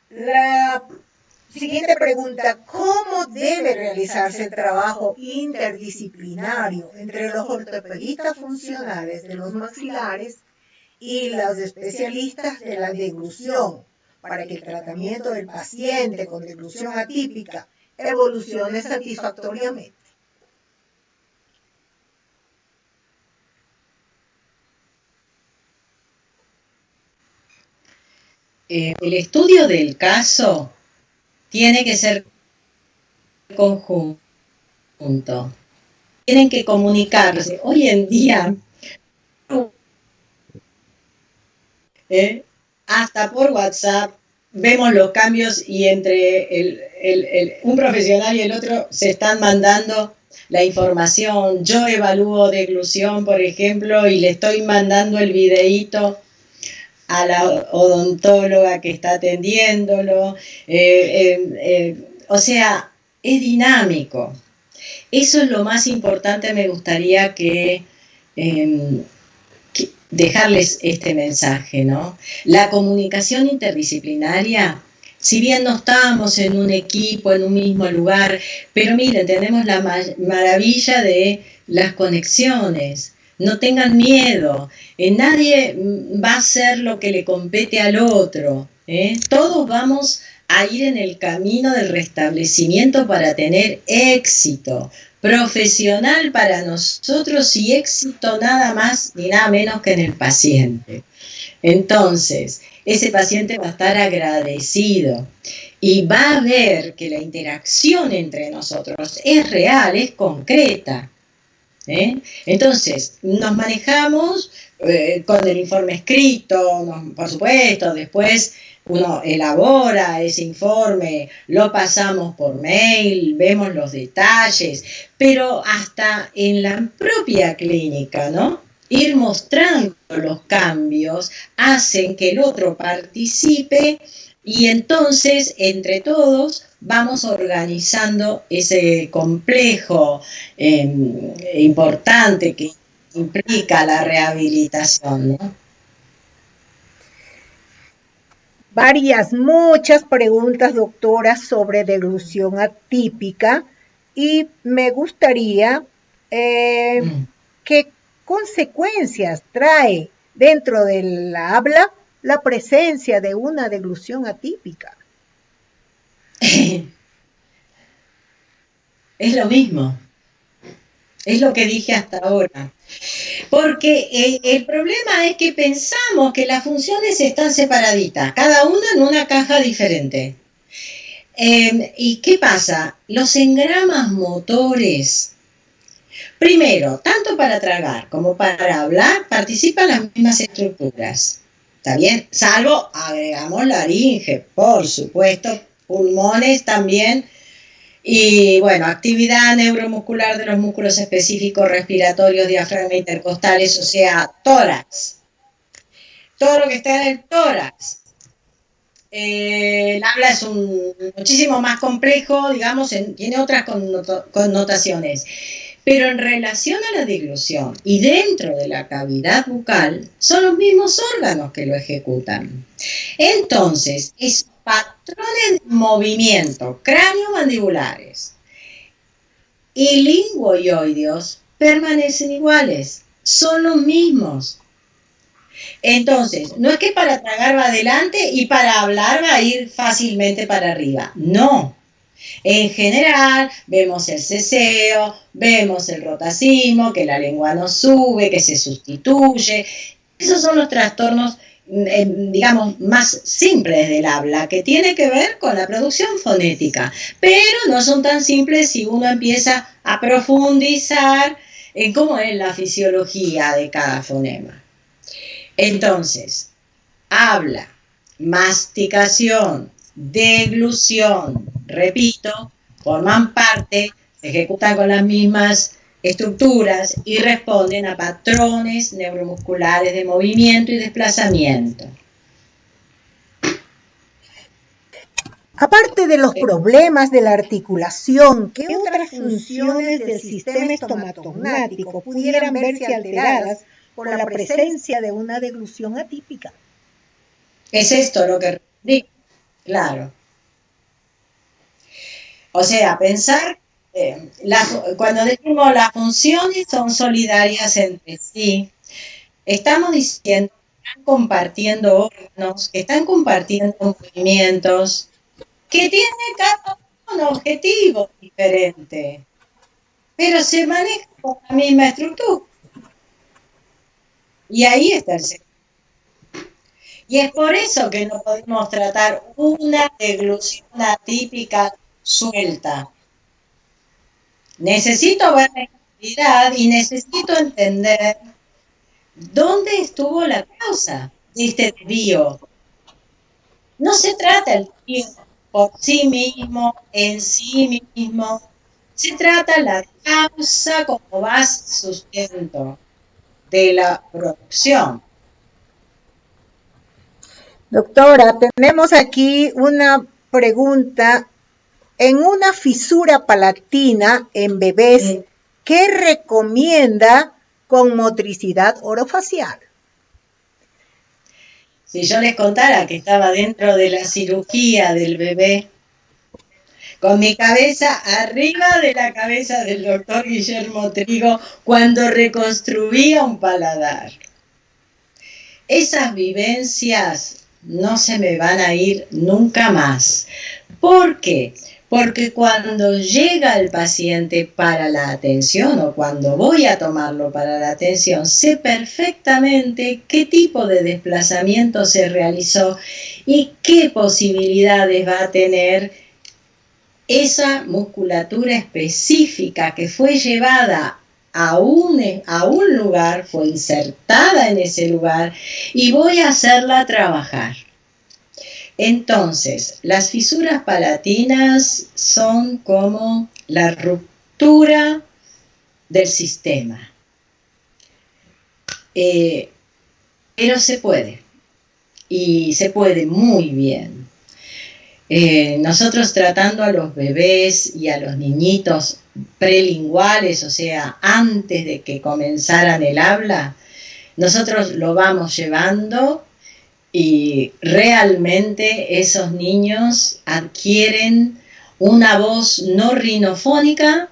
La siguiente pregunta: ¿cómo debe realizarse el trabajo interdisciplinario entre los ortopedistas funcionales de los maxilares y los especialistas de la deglución para que el tratamiento del paciente con deglución atípica evolucione satisfactoriamente? El estudio del caso tiene que ser conjunto. Tienen que comunicarse. Hoy en día, hasta por WhatsApp, vemos los cambios y entre un profesional y el otro se están mandando la información. Yo evalúo deglución, por ejemplo, y le estoy mandando el videíto a la odontóloga que está atendiéndolo. O sea, es dinámico. Eso es lo más importante. Me gustaría que dejarles este mensaje, ¿no? La comunicación interdisciplinaria, si bien no estamos en un equipo, en un mismo lugar, pero miren, tenemos la maravilla de las conexiones. No tengan miedo, nadie va a hacer lo que le compete al otro, todos vamos a ir en el camino del restablecimiento para tener éxito profesional para nosotros y éxito nada más ni nada menos que en el paciente. Entonces, ese paciente va a estar agradecido y va a ver que la interacción entre nosotros es real, es concreta. Entonces, nos manejamos con el informe escrito, por supuesto, después uno elabora ese informe, lo pasamos por mail, vemos los detalles, pero hasta en la propia clínica, ¿no? Ir mostrando los cambios hacen que el otro participe y entonces, entre todos, vamos organizando ese complejo importante que implica la rehabilitación, ¿no? Muchas preguntas, doctora, sobre deglución atípica y me gustaría qué consecuencias trae dentro del habla la presencia de una deglución atípica. Es lo mismo, es lo que dije hasta ahora, porque el problema es que pensamos que las funciones están separaditas, cada una en una caja diferente. ¿Y qué pasa? Los engramas motores, primero, tanto para tragar como para hablar, participan las mismas estructuras. ¿Está bien? Salvo, agregamos laringe, por supuesto, pulmones también. Y bueno, actividad neuromuscular de los músculos específicos respiratorios, diafragma, intercostales, o sea, tórax. Todo lo que está en el tórax. El habla es muchísimo más complejo, digamos, tiene otras connotaciones. Pero en relación a la deglución y dentro de la cavidad bucal, son los mismos órganos que lo ejecutan. Entonces, es patrones de movimiento cráneo-mandibulares y linguoioideos permanecen iguales, son los mismos. Entonces, no es que para tragar va adelante y para hablar va a ir fácilmente para arriba, no. En general, vemos el ceseo, vemos el rotacismo, que la lengua no sube, que se sustituye. Esos son los trastornos, digamos, más simples del habla, que tiene que ver con la producción fonética. Pero no son tan simples si uno empieza a profundizar en cómo es la fisiología de cada fonema. Entonces, habla, masticación, deglución, repito, forman parte, se ejecutan con las mismas estructuras y responden a patrones neuromusculares de movimiento y desplazamiento. Aparte de los problemas de la articulación, ¿qué otras funciones del sistema estomatognático pudieran verse alteradas por la presencia de una deglución atípica? Es esto lo que digo, claro. O sea, pensar, cuando decimos las funciones son solidarias entre sí, estamos diciendo que están compartiendo órganos, que están compartiendo movimientos, que tienen cada uno un objetivo diferente, pero se manejan con la misma estructura. Y ahí está el secreto. Y es por eso que no podemos tratar una deglución atípica suelta. Necesito ver la actividad y necesito entender dónde estuvo la causa de este desvío. No se trata el desvío por sí mismo, en sí mismo. Se trata la causa como base sustento de la producción. Doctora, tenemos aquí una pregunta. En una fisura palatina en bebés, ¿qué recomienda con motricidad orofacial? Si yo les contara que estaba dentro de la cirugía del bebé, con mi cabeza arriba de la cabeza del doctor Guillermo Trigo, cuando reconstruía un paladar. Esas vivencias no se me van a ir nunca más. ¿Por qué? Porque cuando llega el paciente para la atención o cuando voy a tomarlo para la atención, sé perfectamente qué tipo de desplazamiento se realizó y qué posibilidades va a tener esa musculatura específica que fue llevada a un lugar, fue insertada en ese lugar y voy a hacerla trabajar. Entonces, las fisuras palatinas son como la ruptura del sistema. Pero se puede, y se puede muy bien. Nosotros tratando a los bebés y a los niñitos prelinguales, o sea, antes de que comenzaran el habla, nosotros lo vamos llevando y realmente esos niños adquieren una voz no rinofónica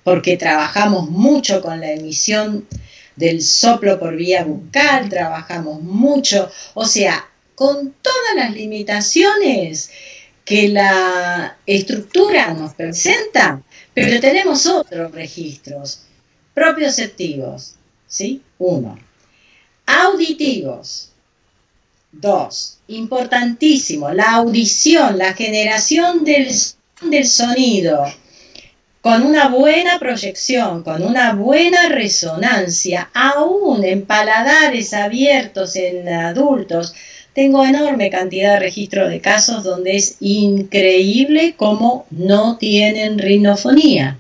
porque trabajamos mucho con la emisión del soplo por vía bucal, trabajamos mucho, o sea, con todas las limitaciones que la estructura nos presenta, pero tenemos otros registros propioceptivos, ¿sí? 1. Auditivos. Dos, importantísimo, la audición, la generación del sonido con una buena proyección, con una buena resonancia, aún en paladares abiertos en adultos. Tengo enorme cantidad de registros de casos donde es increíble cómo no tienen rinofonía.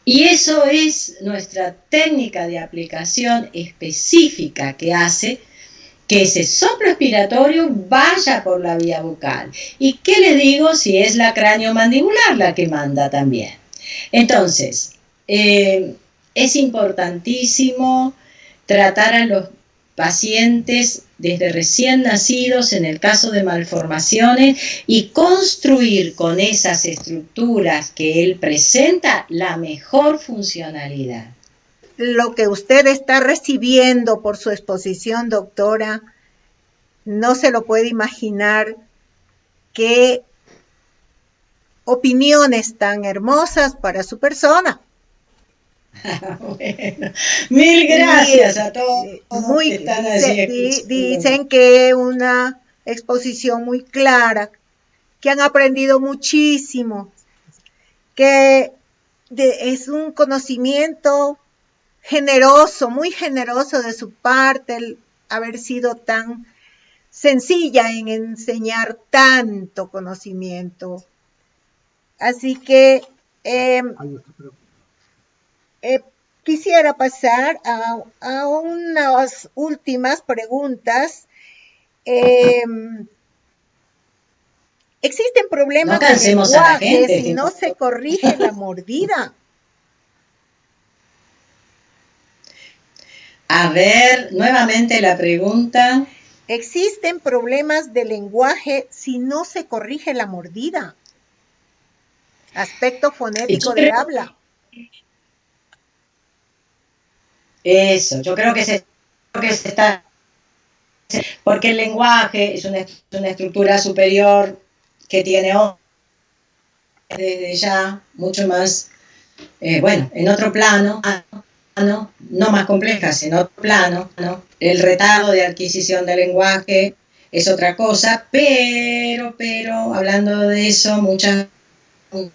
Y eso es nuestra técnica de aplicación específica que hace que ese soplo expiratorio vaya por la vía bucal. ¿Y qué les digo si es la craneomandibular la que manda también? Entonces, es importantísimo tratar a los pacientes desde recién nacidos en el caso de malformaciones y construir con esas estructuras que él presenta la mejor funcionalidad. Lo que usted está recibiendo por su exposición, doctora, no se lo puede imaginar. Qué opiniones tan hermosas para su persona. Bueno, mil gracias a todos que están allí. Dicen que una exposición muy clara, que han aprendido muchísimo, que es un conocimiento generoso, muy generoso de su parte, el haber sido tan sencilla en enseñar tanto conocimiento. Así que quisiera pasar a unas últimas preguntas. ¿Existen problemas de lenguaje si no se corrige la mordida? A ver, nuevamente la pregunta. ¿Existen problemas de lenguaje si no se corrige la mordida? Aspecto fonético del habla. Eso, yo creo que se está... Porque el lenguaje es una estructura superior que tiene desde ya mucho más, bueno, en otro plano, no más complejas, en otro plano, ¿no? El retardo de adquisición del lenguaje es otra cosa, pero, hablando de eso, muchas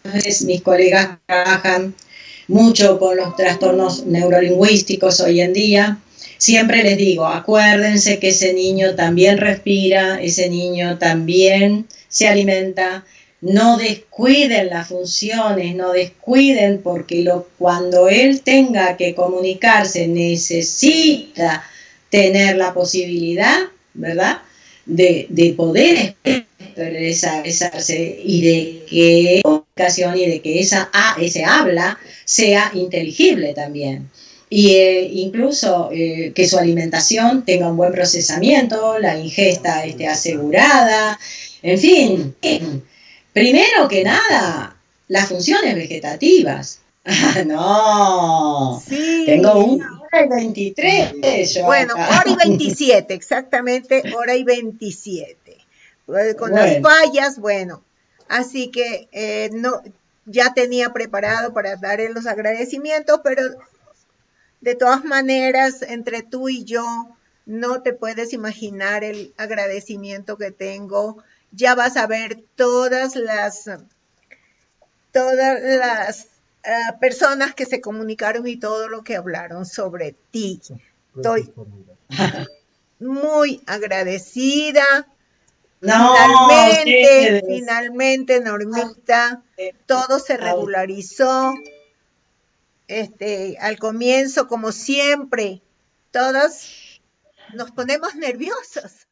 veces mis colegas trabajan mucho con los trastornos neurolingüísticos hoy en día. Siempre les digo, acuérdense que ese niño también respira, ese niño también se alimenta. No descuiden las funciones, no descuiden porque cuando él tenga que comunicarse necesita tener la posibilidad, ¿verdad?, de poder expresarse y de que comunicación y de que ese habla sea inteligible también. Y incluso que su alimentación tenga un buen procesamiento, la ingesta esté asegurada, en fin. Primero que nada, las funciones vegetativas. No, sí. Tengo 1:23. Bueno, 1:27, exactamente, 1:27. Con las fallas, bueno. Así que no, ya tenía preparado para darle los agradecimientos, pero de todas maneras, entre tú y yo, no te puedes imaginar el agradecimiento que tengo. Ya vas a ver todas las personas que se comunicaron y todo lo que hablaron sobre ti. Estoy muy agradecida. Finalmente, Normita, todo se regularizó. Al comienzo, como siempre, todos nos ponemos nerviosos.